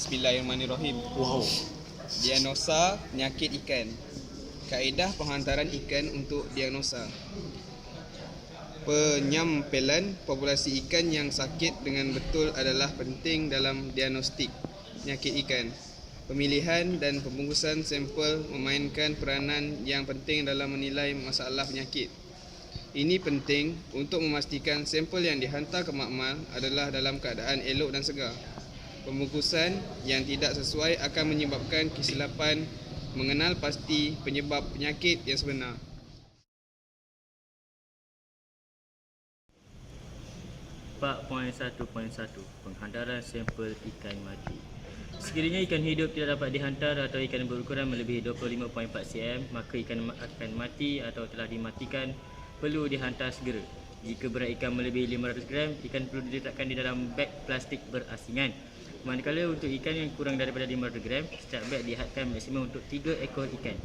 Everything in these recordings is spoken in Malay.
Bismillahirrahmanirrahim. Wow. Diagnosa penyakit ikan. Kaedah penghantaran ikan untuk diagnosa. Penyampilan populasi ikan yang sakit dengan betul adalah penting dalam diagnostik penyakit ikan. Pemilihan dan pembungkusan sampel memainkan peranan yang penting dalam menilai masalah penyakit. Ini penting untuk memastikan sampel yang dihantar ke makmal adalah dalam keadaan elok dan segar. Pembungkusan yang tidak sesuai akan menyebabkan kesilapan mengenal pasti penyebab penyakit yang sebenar. Poin 1.1 Penghantaran sampel ikan mati. Sekiranya ikan hidup tidak dapat dihantar atau ikan berukuran melebihi 25.4 cm, maka ikan akan mati atau telah dimatikan, perlu dihantar segera. Jika berat ikan melebihi 500 gram, ikan perlu diletakkan di dalam beg plastik berasingan. Manakala untuk ikan yang kurang daripada 500 gram, setiap beg dihadkan maksimum untuk 3 ekor ikan.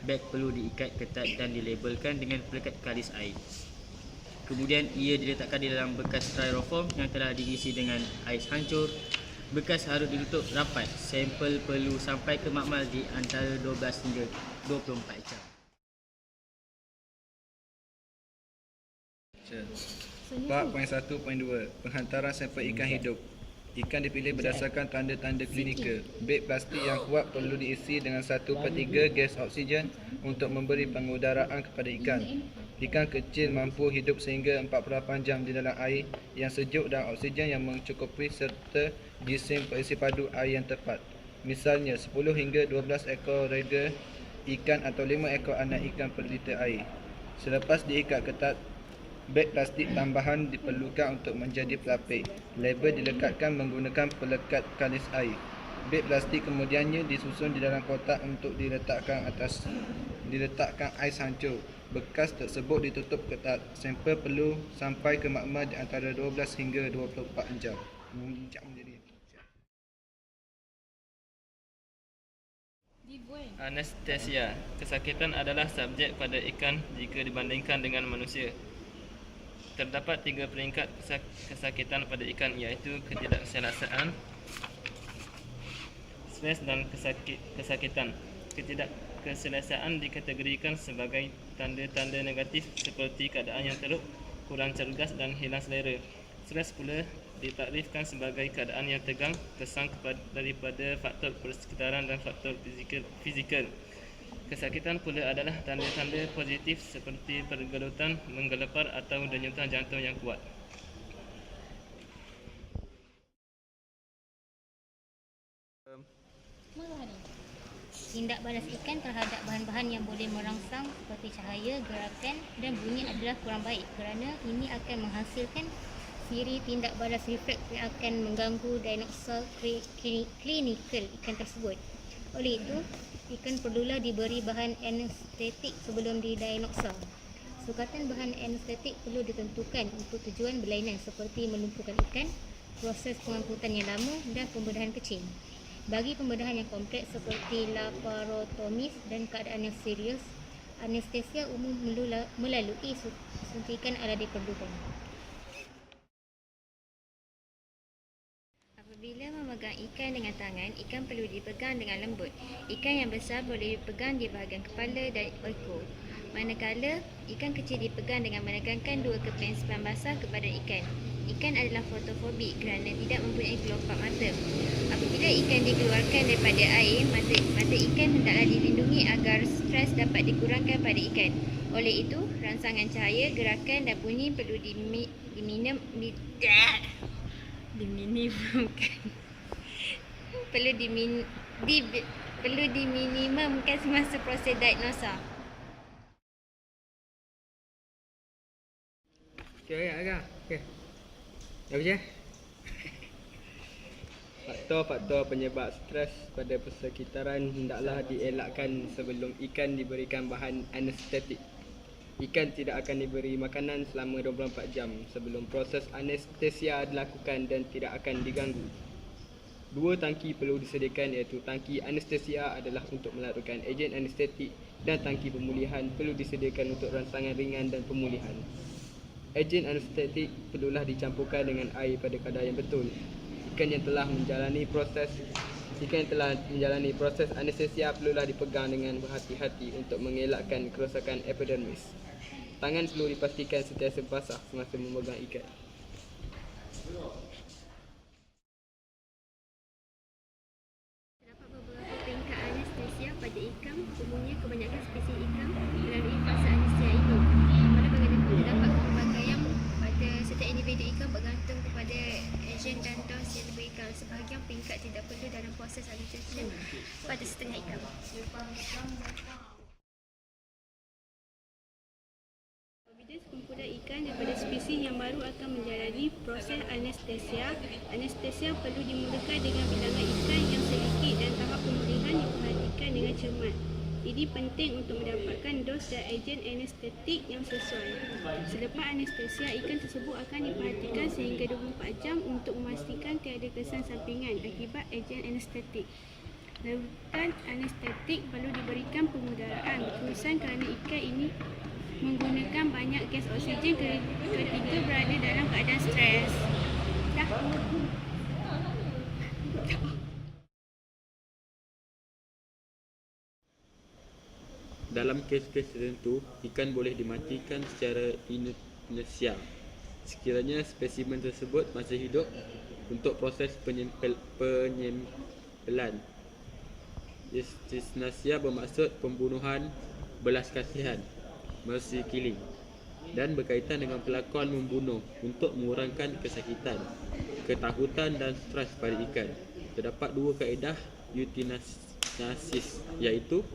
Beg perlu diikat ketat dan dilabelkan dengan pelekat kalis air. Kemudian ia diletakkan di dalam bekas styrofoam yang telah diisi dengan ais hancur. Bekas harus ditutup rapat. Sampel perlu sampai ke makmal di antara 12 hingga 24 jam. Poin 1.2 Penghantaran sampel ikan hidup. Ikan dipilih berdasarkan tanda-tanda klinikal. Beg plastik yang kuat perlu diisi dengan 1/3 gas oksigen untuk memberi pengudaraan kepada ikan. Ikan kecil mampu hidup sehingga 48 jam di dalam air yang sejuk dan oksigen yang mencukupi serta jisim perisi padu air yang tepat. Misalnya 10 hingga 12 ekor rega ikan atau 5 ekor anak ikan per liter air. Selepas diikat ketat, beg plastik tambahan diperlukan untuk menjadi pelapis. Label dilekatkan menggunakan pelekat kalis air. Beg plastik kemudiannya disusun di dalam kotak untuk diletakkan ais hancur. Bekas tersebut ditutup ketat. Sampel perlu sampai ke makmal di antara 12 hingga 24 jam. Anestesia. Kesakitan adalah subjek pada ikan jika dibandingkan dengan manusia. Terdapat 3 peringkat kesakitan pada ikan, iaitu ketidakselesaan, stres dan kesakitan. Ketidakselesaan dikategorikan sebagai tanda-tanda negatif seperti keadaan yang teruk, kurang cergas dan hilang selera. Stres pula ditakrifkan sebagai keadaan yang tegang, kesan daripada faktor persekitaran dan faktor fizikal. Kesakitan pula adalah tanda-tanda positif seperti pergelutan, menggelepar atau denyutan jantung yang kuat. Tindak balas ikan terhadap bahan-bahan yang boleh merangsang seperti cahaya, gerakan dan bunyi adalah kurang baik kerana ini akan menghasilkan siri tindak balas refleks yang akan mengganggu diagnosa klinikal ikan tersebut. Oleh itu, ikan perlulah diberi bahan anestetik sebelum didiagnosa. Sukatan bahan anestetik perlu ditentukan untuk tujuan berlainan seperti melumpuhkan ikan, proses pengangkutan yang lama dan pembedahan kecil. Bagi pembedahan yang kompleks seperti laparotomis dan keadaan yang serius, anestesia umum melalui suntikan adalah diperlukan. Apabila memegang ikan dengan tangan, ikan perlu dipegang dengan lembut. Ikan yang besar boleh dipegang di bahagian kepala dan ekor. Manakala ikan kecil dipegang dengan menekankan 2 keping sperm basah kepada ikan. Ikan adalah fotofobik kerana tidak mempunyai kelopak mata. Apabila ikan dikeluarkan daripada air, mata ikan hendaklah dilindungi agar stres dapat dikurangkan pada ikan. Oleh itu, rangsangan cahaya, gerakan dan bunyi perlu diminimumkan semasa proses diagnosa. Okey. Apa je? Faktor-faktor penyebab stres pada persekitaran hendaklah dielakkan sebelum ikan diberikan bahan anestetik. Ikan tidak akan diberi makanan selama 24 jam sebelum proses anestesia dilakukan dan tidak akan diganggu. 2 tangki perlu disediakan, iaitu tangki anestesia adalah untuk melarutkan ejen anestetik dan tangki pemulihan perlu disediakan untuk rangsangan ringan dan pemulihan. Ejen anestetik perlulah dicampurkan dengan air pada kadar yang betul. Ikan yang telah menjalani proses Ikan yang telah menjalani proses anestesia perlulah dipegang dengan berhati-hati untuk mengelakkan kerosakan epidermis. Tangan perlu dipastikan sentiasa basah semasa memegang ikan. Terdapat beberapa peringkat anestesia pada ikan. Umumnya kebanyakan spesies ikan melalui fasa anestesia ini. Pada bagian terdapat pelbagaian pada setiap individu ikan bergantung kepada agen dan dos yang diberikan. Sebahagian peringkat tidak perlu dalam proses anestesia pada setengah ikan. Apabila sekumpulan ikan daripada spesies yang baru akan menjalani proses anestesia, anestesia perlu dimulakan dengan bilangan ikan yang sedikit dan tahap pemulihan diperhatikan dengan cermat. Ini penting untuk mendapatkan dos dan agen anestetik yang sesuai. Selepas anestesia, ikan tersebut akan diperhatikan sehingga 24 jam untuk memastikan tiada kesan sampingan akibat agen anestetik. Larutan anestetik perlu diberikan pemudaraan berterusan kerana ikan ini menggunakan banyak gas oksigen ketika berada dalam keadaan stres. Dalam kes-kes tertentu, ikan boleh dimatikan secara inersia sekiranya spesimen tersebut masih hidup untuk proses penyempelan. Euthanasia bermaksud pembunuhan belas kasihan, mercy killing, dan berkaitan dengan pelakon membunuh untuk mengurangkan kesakitan, ketakutan dan stres pada ikan. Terdapat dua kaedah euthanasis, iaitu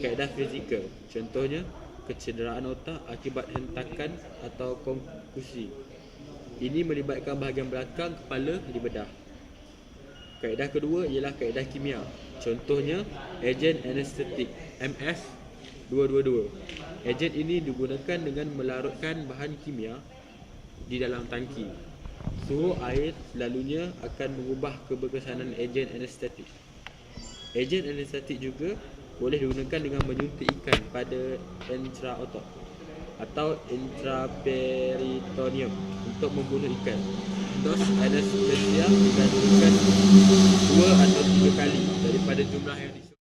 kaedah fizikal, contohnya kecederaan otak akibat hentakan atau konkusi. Ini melibatkan bahagian belakang kepala dibedah. Kaedah kedua ialah kaedah kimia, contohnya agen anestetik MS-222. Agen ini digunakan dengan melarutkan bahan kimia di dalam tangki. Suhu air selalunya akan mengubah keberkesanan agen anestetik. Agen anestetik juga boleh digunakan dengan menyuntik ikan pada intraotot atau intraperitoneum untuk membunuh ikan. Dos anestesia digantungkan 2 atau 3 kali daripada jumlah yang disuruh.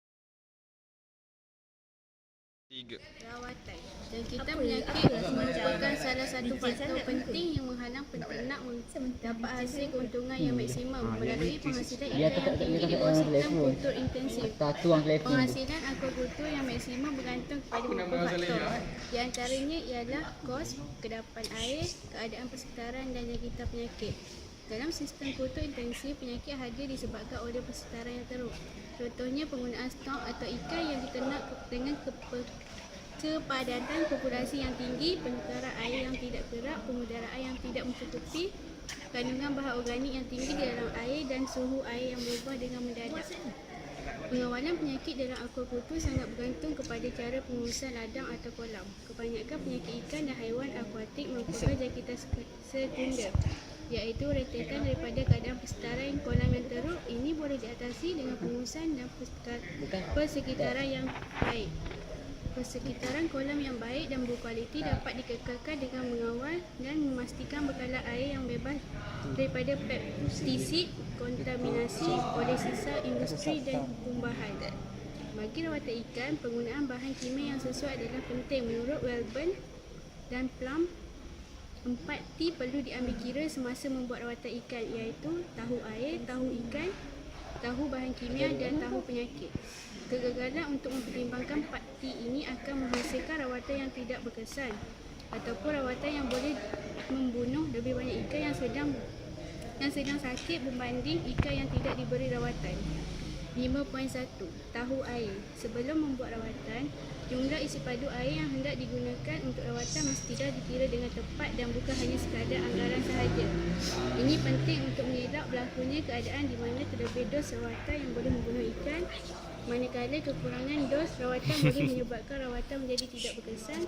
3. Rawatan. Jangkitan penyakit merupakan salah satu faktor penting yang menghalang peternak mendapat hasil keuntungan yang maksimum melalui penghasilan ikan yang tinggi di bawah sistem kultur intensif. Penghasilan aquakultur yang maksimum bergantung kepada beberapa faktor. Di antaranya ialah kos, kedapan air, keadaan persekitaran dan jangkitan penyakit. Dalam sistem kultur intensif, penyakit hadir disebabkan oleh persekitaran yang teruk. Contohnya penggunaan stok atau ikan yang diternak dengan kepadatan populasi yang tinggi, penukaran air yang tidak kerap, pengudaraan yang tidak mencukupi, kandungan bahan organik yang tinggi di dalam air dan suhu air yang berubah dengan mendadak. Pengawalan penyakit dalam aquakultur sangat bergantung kepada cara pengurusan ladang atau kolam. Kebanyakan penyakit ikan dan haiwan akuatik merupakan jangkitan sekunder, iaitu rentetan daripada keadaan persekitaran kolam yang teruk. Ini boleh diatasi dengan pengurusan dan persekitaran yang baik. Persekitaran kolam yang baik dan berkualiti dapat dikekalkan dengan mengawal dan memastikan bekalan air yang bebas daripada pestisid, kontaminasi oleh sisa industri dan tumbuhan. Bagi rawatan ikan, penggunaan bahan kimia yang sesuai adalah penting. Menurut Welburn dan Plum, 4T perlu diambil kira semasa membuat rawatan ikan, iaitu tahu air, tahu ikan, tahu bahan kimia dan tahu penyakit. Kegagalan untuk mempertimbangkan 4T ini akan menghasilkan rawatan yang tidak berkesan ataupun rawatan yang boleh membunuh lebih banyak ikan yang sedang sakit berbanding ikan yang tidak diberi rawatan. 5.1. Tahu air. Sebelum membuat rawatan, jumlah isi padu air yang hendak digunakan untuk rawatan mestilah dikira dengan tepat dan bukan hanya sekadar anggaran sahaja. Ini penting untuk mengelak berlakunya keadaan di mana terlebih dos rawatan yang boleh membunuh ikan, manakala kekurangan dos rawatan boleh menyebabkan rawatan menjadi tidak berkesan.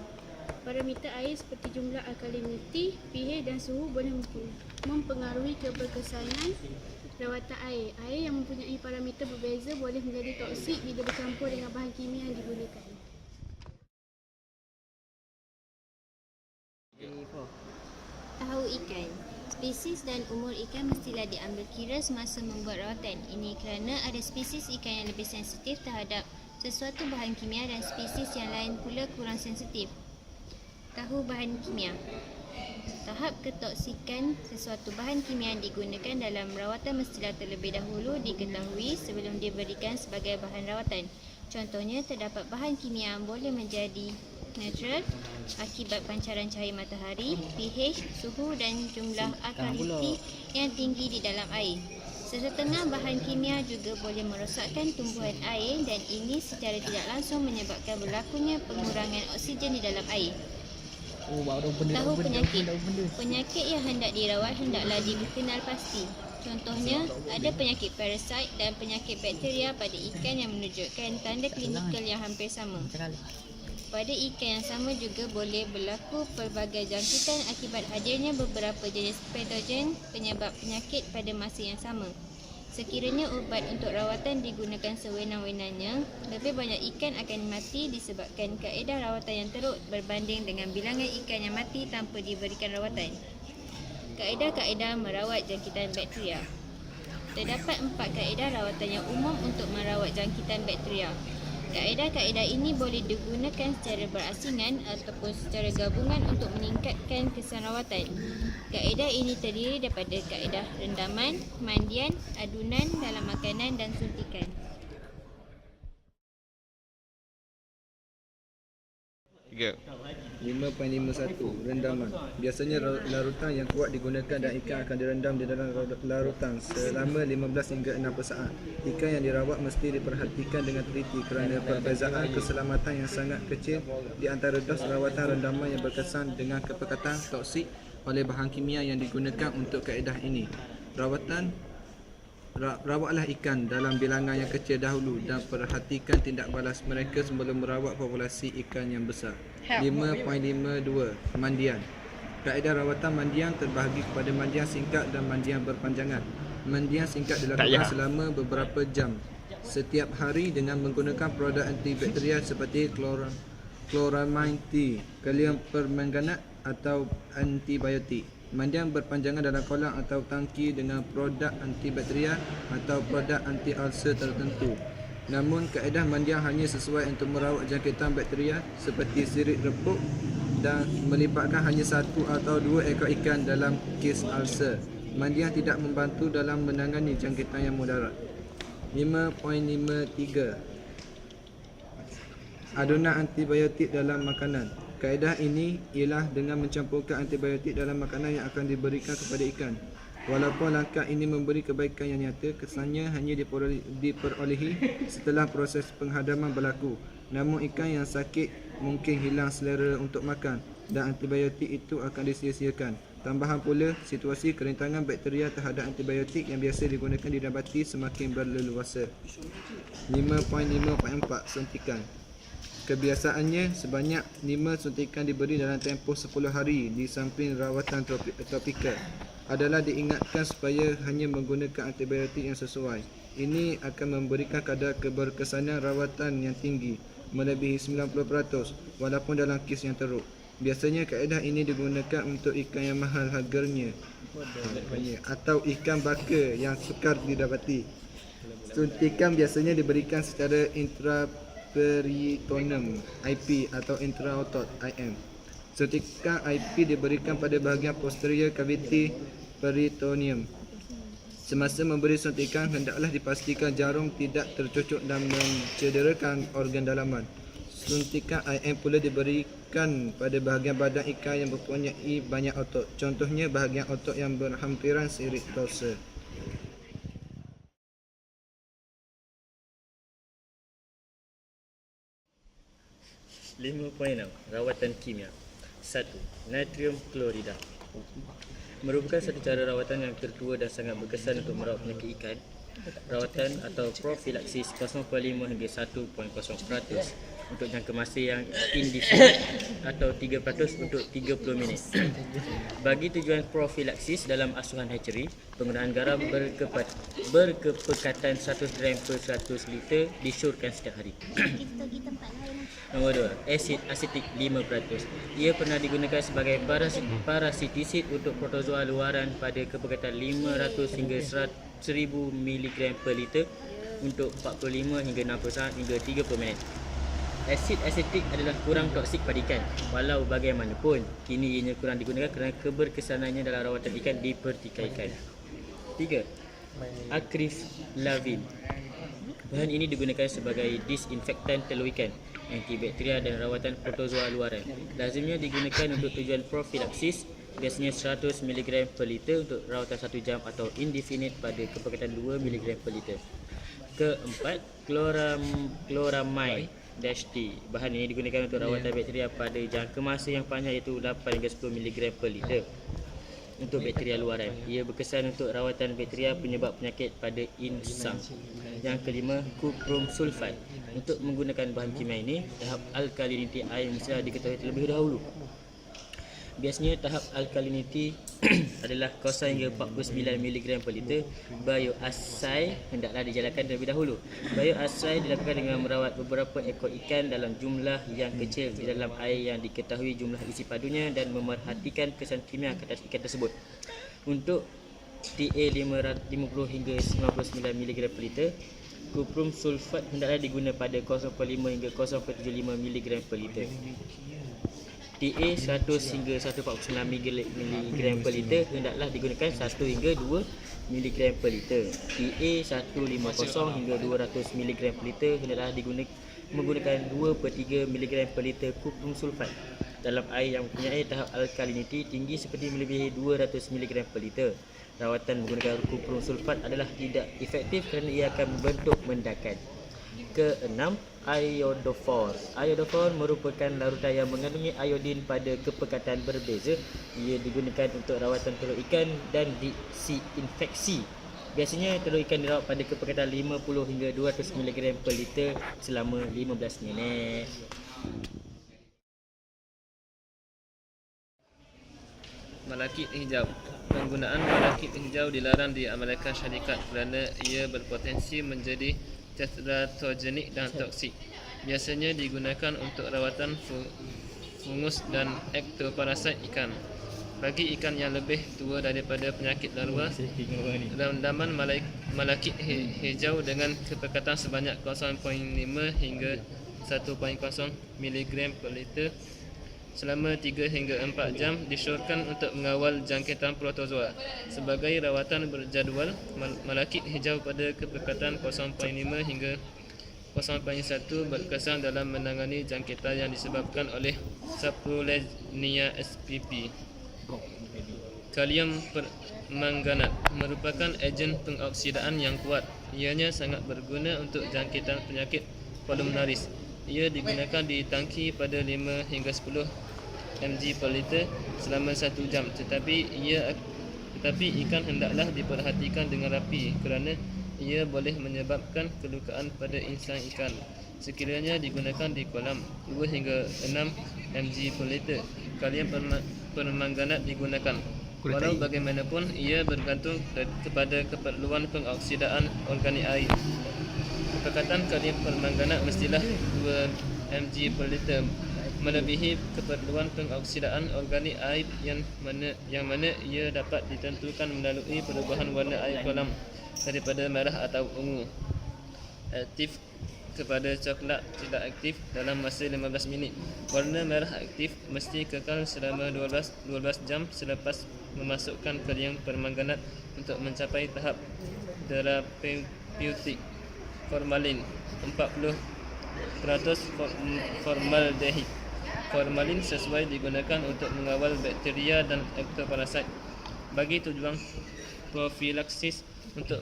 Parameter air seperti jumlah alkaliniti, pH dan suhu boleh mempengaruhi keberkesanan rawatan air. Air yang mempunyai parameter berbeza boleh menjadi toksik bila bercampur dengan bahan kimia yang digunakan. Tahu ikan. Spesies dan umur ikan mestilah diambil kira semasa membuat rawatan. Ini kerana ada spesies ikan yang lebih sensitif terhadap sesuatu bahan kimia dan spesies yang lain pula kurang sensitif. Tahu bahan kimia. Tahap ketoksikan sesuatu bahan kimia yang digunakan dalam rawatan mestilah terlebih dahulu diketahui sebelum diberikan sebagai bahan rawatan. Contohnya, terdapat bahan kimia yang boleh menjadi neutral akibat pancaran cahaya matahari, pH, suhu dan jumlah alkaliti yang tinggi di dalam air. Sesetengah bahan kimia juga boleh merosakkan tumbuhan air dan ini secara tidak langsung menyebabkan berlakunya pengurangan oksigen di dalam air. Tahu penyakit. Penyakit yang hendak dirawat hendaklah dikenal pasti. Contohnya, ada penyakit parasit dan penyakit bakteria pada ikan yang menunjukkan tanda klinikal yang hampir sama. Pada ikan yang sama juga boleh berlaku pelbagai jangkitan akibat hadirnya beberapa jenis patogen penyebab penyakit pada masa yang sama. Sekiranya ubat untuk rawatan digunakan sewenang-wenangnya, lebih banyak ikan akan mati disebabkan kaedah rawatan yang teruk berbanding dengan bilangan ikan yang mati tanpa diberikan rawatan. Kaedah-kaedah merawat jangkitan bakteria. Terdapat 4 kaedah rawatan yang umum untuk merawat jangkitan bakteria. Kaedah-kaedah ini boleh digunakan secara berasingan ataupun secara gabungan untuk meningkatkan kesan rawatan. Kaedah ini terdiri daripada kaedah rendaman, mandian, adunan dalam makanan dan suntikan. 3. 5.51 Rendaman. Biasanya larutan yang kuat digunakan dan ikan akan direndam di dalam larutan selama 15 hingga 60 saat. Ikan yang dirawat mesti diperhatikan dengan teliti kerana perbezaan keselamatan yang sangat kecil di antara dos rawatan rendaman yang berkesan dengan kepekatan toksik oleh bahan kimia yang digunakan untuk kaedah ini. Rawatlah ikan dalam bilangan yang kecil dahulu dan perhatikan tindak balas mereka sebelum merawat populasi ikan yang besar. 5.52 Mandian. Kaedah rawatan mandian terbahagi kepada mandian singkat dan mandian berpanjangan. Mandian singkat dilakukan selama beberapa jam setiap hari dengan menggunakan produk antibakteria seperti chloramine T, kalium permanganat atau antibiotik. Mandian berpanjangan dalam kolam atau tangki dengan produk antibakteria atau produk anti-ulcer tertentu. Namun, kaedah mandian hanya sesuai untuk merawat jangkitan bakteria seperti sirit repuk dan melibatkan hanya 1 atau 2 ekor ikan dalam kes ulcer. Mandian tidak membantu dalam menangani jangkitan yang mudarat. 5.53 Adunan antibiotik dalam makanan. Kaedah ini ialah dengan mencampurkan antibiotik dalam makanan yang akan diberikan kepada ikan. Walaupun langkah ini memberi kebaikan yang nyata, kesannya hanya diperolehi setelah proses penghadaman berlaku. Namun ikan yang sakit mungkin hilang selera untuk makan dan antibiotik itu akan disia-siakan. Tambahan pula, situasi kerintangan bakteria terhadap antibiotik yang biasa digunakan di nabati semakin berleluasa. 5.54 Suntikan. Kebiasaannya, sebanyak 5 suntikan diberi dalam tempoh 10 hari di samping rawatan topikal. Adalah diingatkan supaya hanya menggunakan antibiotik yang sesuai. Ini akan memberikan kadar keberkesanan rawatan yang tinggi, melebihi 90% walaupun dalam kes yang teruk. Biasanya kaedah ini digunakan untuk ikan yang mahal harganya atau ikan baka yang sukar didapati. Suntikan biasanya diberikan secara intraperitoneum IP atau intraotot IM. Suntikan IP diberikan pada bahagian posterior kaviti peritoneum. Semasa memberi suntikan, hendaklah dipastikan jarum tidak tercucuk dan mencederakan organ dalaman. Suntikan IM pula diberikan pada bahagian badan ikan yang mempunyai banyak otot. Contohnya bahagian otot yang berhampiran sirit dorsal. Rawatan kimia. 1. Natrium klorida merupakan satu cara rawatan yang tertua dan sangat berkesan untuk merawat penyakit ikan. rawatan atau profilaksis 0.5 hingga 1.0% untuk jangka masa yang indefinite atau 3% untuk 30 minit. Bagi tujuan profilaksis dalam asuhan hatchery, penggunaan garam berkepekatan 100 gram per 100 liter disyorkan setiap hari. Nombor 2, asid asetik 5%. Ia pernah digunakan sebagai parasitisid untuk protozoa luaran pada kepekatan 500 hingga 1000 mg per liter untuk 45 hingga 60 hingga 30 minit. Asid asetik adalah kurang toksik pada ikan. Walau bagaimanapun, kini ianya kurang digunakan kerana keberkesanannya dalam rawatan ikan di pertikai ikan. 3. Akriflavin. Bahan ini digunakan sebagai disinfektan telur ikan, antibakteria dan rawatan protozoa luaran. Lazimnya digunakan untuk tujuan profilaksis, biasanya 100 mg per liter untuk rawatan 1 jam atau indefinite pada kepekatan 2 mg per liter. Keempat, chloramine -T. Bahan ini digunakan untuk rawatan bakteria pada jangka masa yang panjang iaitu 8 hingga 10 mg per liter untuk bakteria luaran. Ia berkesan untuk rawatan bakteria penyebab penyakit pada insang. Yang kelima, kuprum sulfat. Untuk menggunakan bahan kimia ini, tahap alkaliniti air mestilah diketahui terlebih dahulu. Biasanya tahap alkaliniti adalah 0 hingga 49 mg per liter. Bioassay hendaklah dijalankan terlebih dahulu. Bioassay dilakukan dengan merawat beberapa ekor ikan dalam jumlah yang kecil di dalam air yang diketahui jumlah isi padunya dan memerhatikan kesan kimia atas ikan tersebut. Untuk TA 50 hingga 99 mg per liter, kuprum sulfat hendaklah digunakan pada 0.5 hingga 0.75 mg per liter. TA 100 hingga 149 mg per liter hendaklah digunakan 1 hingga 2 mg per liter. TA 150 hingga 200 mg per liter hendaklah menggunakan 2/3 mg per liter kuprum sulfat dalam air yang mempunyai tahap alkaliniti tinggi seperti melebihi 200 mg per liter. Rawatan menggunakan kuprum sulfat adalah tidak efektif kerana ia akan membentuk mendakan. Keenam, iodofor. Iodofor merupakan larutan yang mengandungi iodin pada kepekatan berbeza. Ia digunakan untuk rawatan telur ikan dan disinfeksi. Biasanya telur ikan dirawat pada kepekatan 50 hingga 200 mg per liter selama 15 minit. Malakit hijau. Penggunaan malakit hijau dilarang di Amerika Syarikat kerana ia berpotensi menjadi tetratogenik dan toksik. Biasanya digunakan untuk rawatan fungus dan ektoparasit ikan. Bagi ikan yang lebih tua daripada penyakit larva, rendaman malakit hijau dengan kepekatan sebanyak 0.5 hingga 1.0 mg per liter selama 3 hingga 4 jam disyorkan untuk mengawal jangkitan protozoa. Sebagai rawatan berjadual, malakit hijau pada kepekatan 0.5 hingga 0.1 berkesan dalam menangani jangkitan yang disebabkan oleh Saprolegnia spp. Kalium permanganat merupakan ejen pengoksidaan yang kuat. Ianya sangat berguna untuk jangkitan penyakit pulmonaris. Ia digunakan di tangki pada 5 hingga 10 mg per liter selama 1 jam. Tetapi ikan hendaklah diperhatikan dengan rapi kerana ia boleh menyebabkan kelukaan pada insang ikan. Sekiranya digunakan di kolam 2 hingga 6 mg per liter, kalium permanganat digunakan. Walau bagaimanapun, ia bergantung kepada keperluan pengoksidaan organik air. Kepekatan kalium permanganat mestilah 2 mg per liter, melebihi keperluan pengoksidaan organik air yang mana ia dapat ditentukan melalui perubahan warna air kolam daripada merah atau ungu aktif kepada coklat tidak aktif dalam masa 15 minit. Warna merah aktif mesti kekal selama 12 jam selepas memasukkan kalium permanganat untuk mencapai tahap terapeutik. Formalin 40% formaldehid. Formalin sesuai digunakan untuk mengawal bakteria dan ektoparasit. Bagi tujuan profilaksis untuk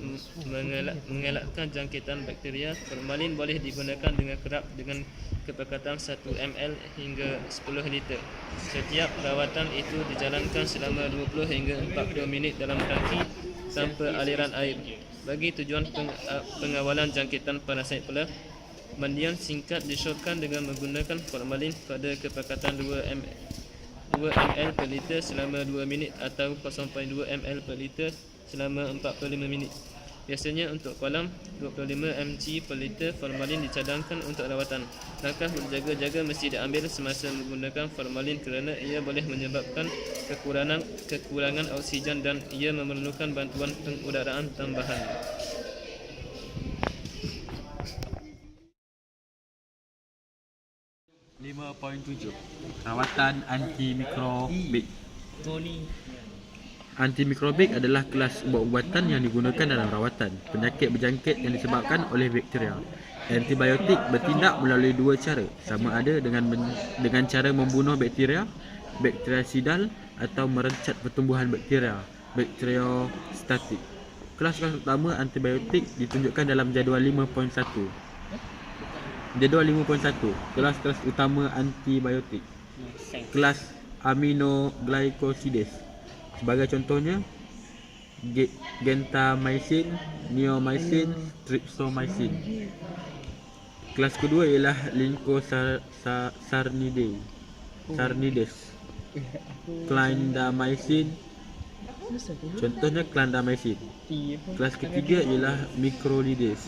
mengelakkan jangkitan bakteria, formalin boleh digunakan dengan kerap dengan kepekatan 1 ml hingga 10 liter. Setiap rawatan itu dijalankan selama 20 hingga 40 minit dalam tangki tanpa aliran air. Bagi tujuan pengawalan jangkitan parasit pula, mandian singkat disyorkan dengan menggunakan formalin pada kepekatan 2 ml per liter selama 2 minit atau 0.2 ml per liter selama 45 minit. Biasanya untuk kolam 25 mg per liter formalin dicadangkan untuk rawatan. Langkah berjaga-jaga mesti diambil semasa menggunakan formalin kerana ia boleh menyebabkan kekurangan oksigen dan ia memerlukan bantuan pengudaraan tambahan. Rawatan antimikrobik. Antimikrobik adalah kelas ubat-ubatan yang digunakan dalam rawatan penyakit berjangkit yang disebabkan oleh bakteria. Antibiotik bertindak melalui dua cara, sama ada dengan cara membunuh bakteria, bakterisidal, atau merencat pertumbuhan bakteria, bakteriostatik. Kelas-kelas utama antibiotik ditunjukkan dalam jadual 5.1. Jadual 5.1, kelas-kelas utama antibiotik. Kelas aminoglycosides. Sebagai contohnya, gentamicin, neomycin, streptomycin. Kelas kedua ialah sarnides. Clindamycin. Contohnya clindamycin. Kelas ketiga ialah microlides.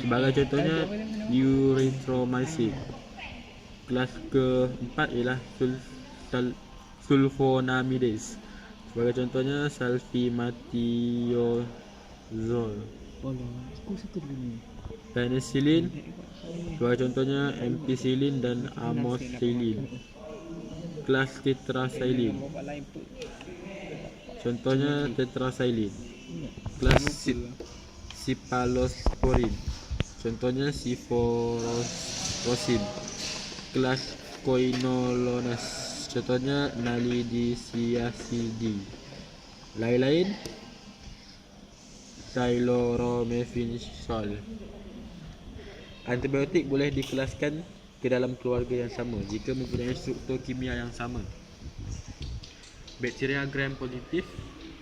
Sebagai contohnya erythromycin. Kelas keempat ialah sulfonamides. Sebagai contohnya sulfimatiozole. Penicillin. Sebagai contohnya ampicillin dan amoxicillin. Kelas tetracycline. Contohnya tetracycline. Kelas cephalosporin. Contohnya ciprofloxacin. Kelas quinolones. Contohnya nalidiciacidi. Lain-lain chloromethazole. Antibiotik boleh dikelaskan ke dalam keluarga yang sama jika mempunyai struktur kimia yang sama. Bakteria gram positif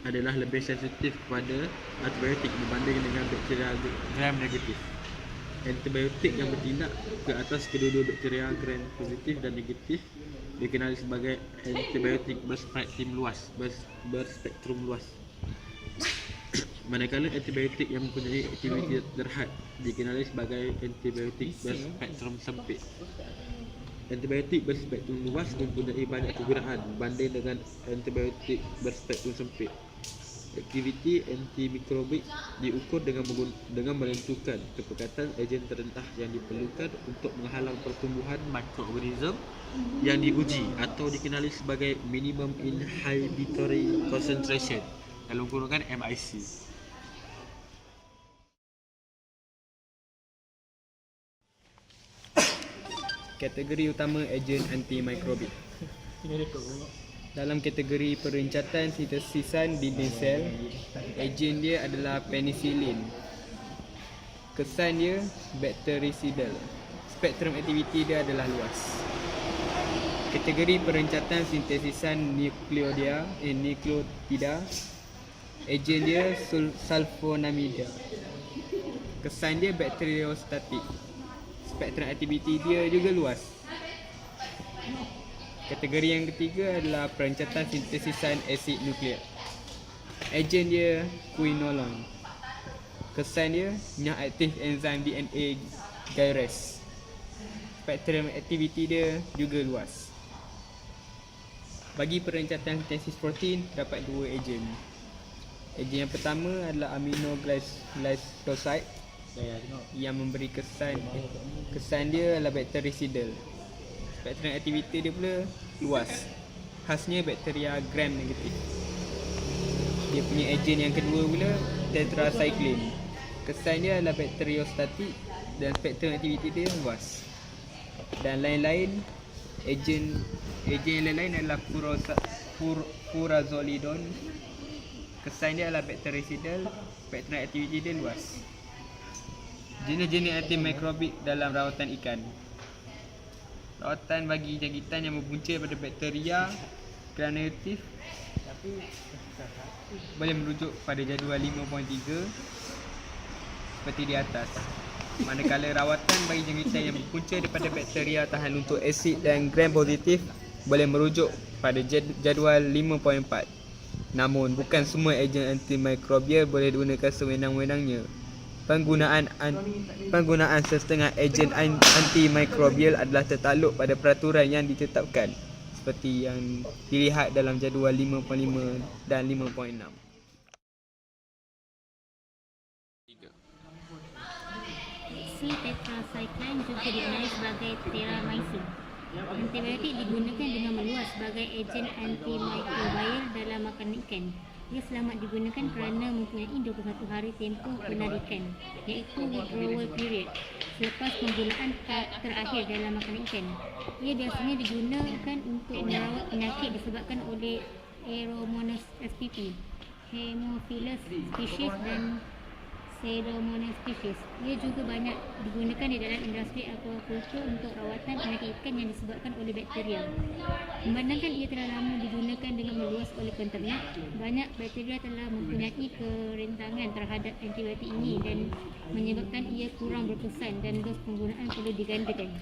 adalah lebih sensitif kepada antibiotik berbanding dengan bakteria gram negatif. Antibiotik yang bertindak ke atas kedua-dua bakteria gram positif dan negatif dikenali sebagai antibiotik berspektrum luas. Manakala antibiotik yang mempunyai aktiviti terhad dikenali sebagai antibiotik berspektrum sempit. Antibiotik berspektrum luas mempunyai banyak kegunaan berbanding dengan antibiotik berspektrum sempit. Aktiviti antimikrobik diukur dengan menentukan kepekatan ejen terentah yang diperlukan untuk menghalang pertumbuhan mikroorganisme yang diuji atau dikenali sebagai minimum inhibitory concentration dalam kurungan MIC. Kategori utama ejen antimikrobik. Dalam kategori perencatan sintesisan dinding sel, ejen dia adalah penicillin. Kesan dia bakterisidal. Spektrum aktiviti dia adalah luas. Kategori perencatan sintesisan nukleotida, ejen dia sulfonamida. Kesan dia bakteriostatik. Spektrum aktiviti dia juga luas. Kategori yang ketiga adalah perencatan sintesisan asid nukleik. Ejen dia quinolone. Kesan dia minyak aktif enzim DNA gyrase. Spektrum aktiviti dia juga luas. Bagi perencatan sintesis protein dapat dua ejen. Ejen yang pertama adalah aminoglycoside yang memberi kesan dia adalah bakterisidal. Spektrum aktiviti dia pula luas. Khasnya bakteria gram negatif. Dia punya ejen yang kedua pula tetracycline. Kesan dia adalah bakteriostatik dan spektrum aktiviti dia luas. Dan lain-lain ejen yang lain adalah furazolidone. Kesan dia adalah bakterisidal, spektrum aktiviti dia luas. Jenis-jenis antimikrobik dalam rawatan ikan. Rawatan bagi jangkitan yang mempunca pada bakteria gram negatif boleh merujuk pada jadual 5.3 seperti di atas. Manakala rawatan bagi jangkitan yang berpunca daripada bakteria tahan untuk asid dan gram positif boleh merujuk pada jadual 5.4. Namun bukan semua ejen antimikrobial boleh digunakan sewenang-wenangnya. Penggunaan setengah ejen antimikrobial adalah tertakluk pada peraturan yang ditetapkan seperti yang dilihat dalam jadual 5.5 dan 5.6. Tetracycline juga dikenali sebagai Terramycin. Antibiotik digunakan dengan meluas sebagai ejen antimikrobial dalam makanan ikan. Ia selamat digunakan kerana mempunyai 21 hari tempoh penarikan, iaitu withdrawal period, selepas penggunaan terakhir dalam makanan ikan. Ia biasanya digunakan untuk merawat penyakit disebabkan oleh Aeromonas spp, Haemophilus species dan Pseudomonas species. Ia juga banyak digunakan di dalam industri aquaculture untuk rawatan penyakit ikan yang disebabkan oleh bakteria. Memandangkan ia telah lama digunakan dengan meluas oleh penternak, banyak bakteria telah mempunyai kerentangan terhadap antibiotik ini dan menyebabkan ia kurang berkesan dan dos penggunaan perlu digandakan.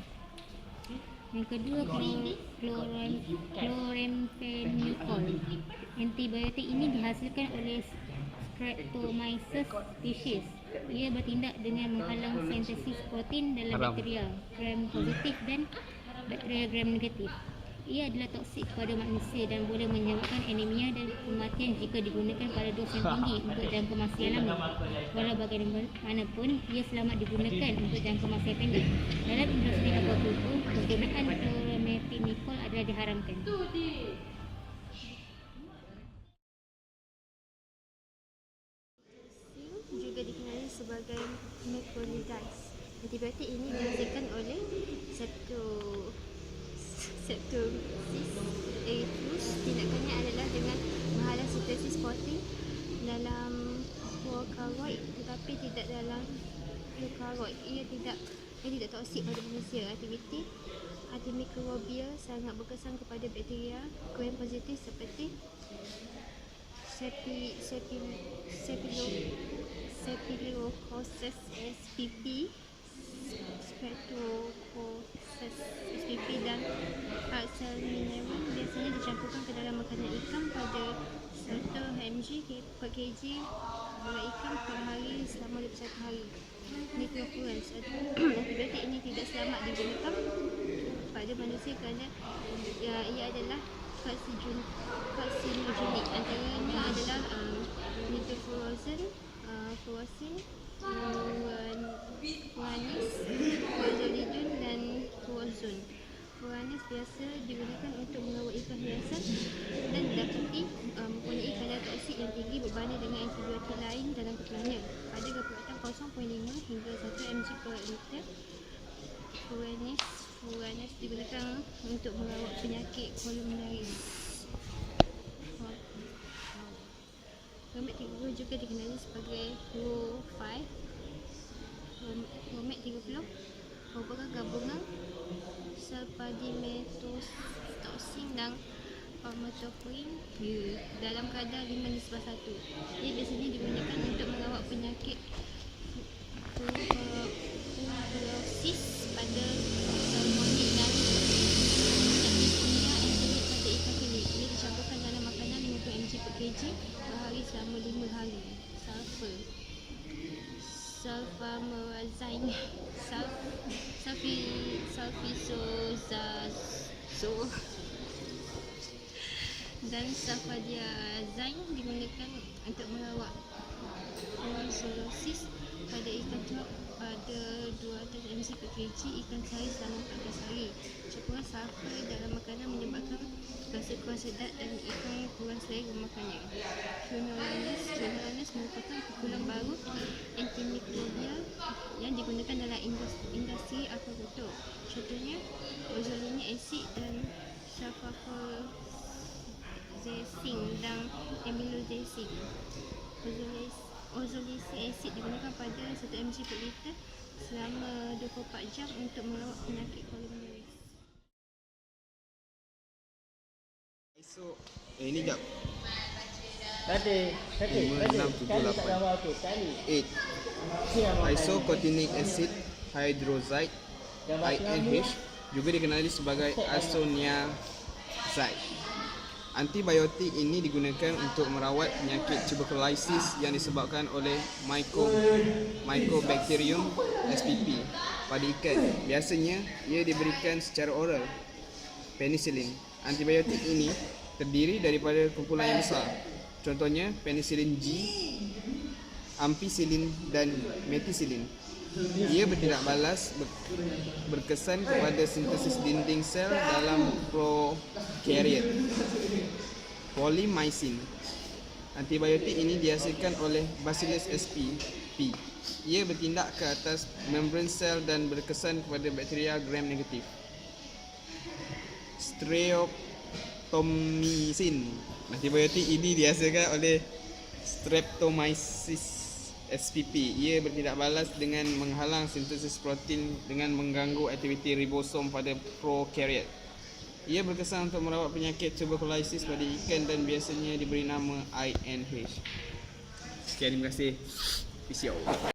Yang kedua, chloramphenicol. Antibiotik ini dihasilkan oleh Streptomyces species. Ia bertindak dengan menghalang sintesis protein dalam bakteria gram positif dan bakteria gram negatif. Ia adalah toksik kepada manusia dan boleh menyebabkan anemia dan kematian jika digunakan pada dos yang tinggi untuk jangka masa yang lama. Walau bagaimanapun, ia selamat digunakan untuk jangka masa yang pendek. Dalam industri aquaculture, penggunaan chloramphenicol adalah diharamkan. Juga dikenali sebagai macrolides. Antibiotik ini dihasilkan oleh Streptococcus erythrosus. Tindakannya adalah dengan menghalang sintesis protein dalam prokaryoid tetapi tidak dalam eukaryoid. Ia tidak toksik pada manusia. Aktiviti antimikrobial sangat berkesan kepada bakteria gram positif seperti Staphylococcus spp, Streptococcus spp dan Salmonella. Biasanya dicampurkan ke dalam makanan ikan pada 100 mg per kg gula ikan per hari selama 21 hari. Nitrofuranz. Antibiotik ini tidak selamat digunakan pada manusia kerana ia adalah karsinogenik. Antaranya adalah nitrofurazon, furazin, furanus, furazolidin dan furazon. Furanus biasa digunakan untuk merawat ikan hiasan dan didapati mempunyai kadar toksik yang tinggi berbanding dengan antibiotik lain dalam kepulauannya. Pada kekuatan 0.5 hingga 1 mg per liter. Furanus digunakan untuk merawat penyakit kolumnaris. Romet 30 juga dikenali sebagai Ro5. Romet 30 merupakan gabungan sulfadimethoxy dan palmitoyl dalam kadar 5:1. Ia biasanya digunakan untuk merawat penyakit tuberculosis pada salmonid dan penyakit kimia endemik pada ikan keli. Ia dicampurkan dalam makanan 50 mg per kg per hari selama 5 hari. Sulfamerazine, sulfisozazole dan sulfadiazine digunakan untuk merawat zoonosis pada ikan telur pada 200 mg per kg ikan sehari selama 14 hari. Campuran sulfur dalam makanan menyebabkan rasa kurang sedap dan ikan kurang selera memakannya. Quinolones merupakan kumpulan baru antimikrobial yang digunakan dalam industri aquaculture. Contohnya ozolinic acid dan sulfafurazine dan amylosecin. Ozolic acid digunakan pada 1 mg per liter selama 24 jam untuk merawat penyakit kolumnaris. So, ini jap. 8. Isocotinic acid hydroside INH juga dikenali sebagai isoniazide. Antibiotik ini digunakan untuk merawat penyakit tuberculosis yang disebabkan oleh Mycobacterium spp pada ikan. Biasanya ia diberikan secara oral. Penicillin. Antibiotik ini terdiri daripada kumpulan yang besar. Contohnya penicillin G, ampicillin dan methicillin. Ia bertindak balas berkesan kepada sintesis dinding sel dalam prokariot. Polymyxin. Antibiotik ini dihasilkan oleh Bacillus spp. Ia bertindak ke atas membran sel dan berkesan kepada bakteria gram negatif. Streptomycin. Antibiotik ini dihasilkan oleh Streptomyces spp. Ia bertindak balas dengan menghalang sintesis protein dengan mengganggu aktiviti ribosom pada prokariot. Ia berkesan untuk merawat penyakit tuberculosis pada ikan dan biasanya diberi nama INH. Sekian, terima kasih. Peace out.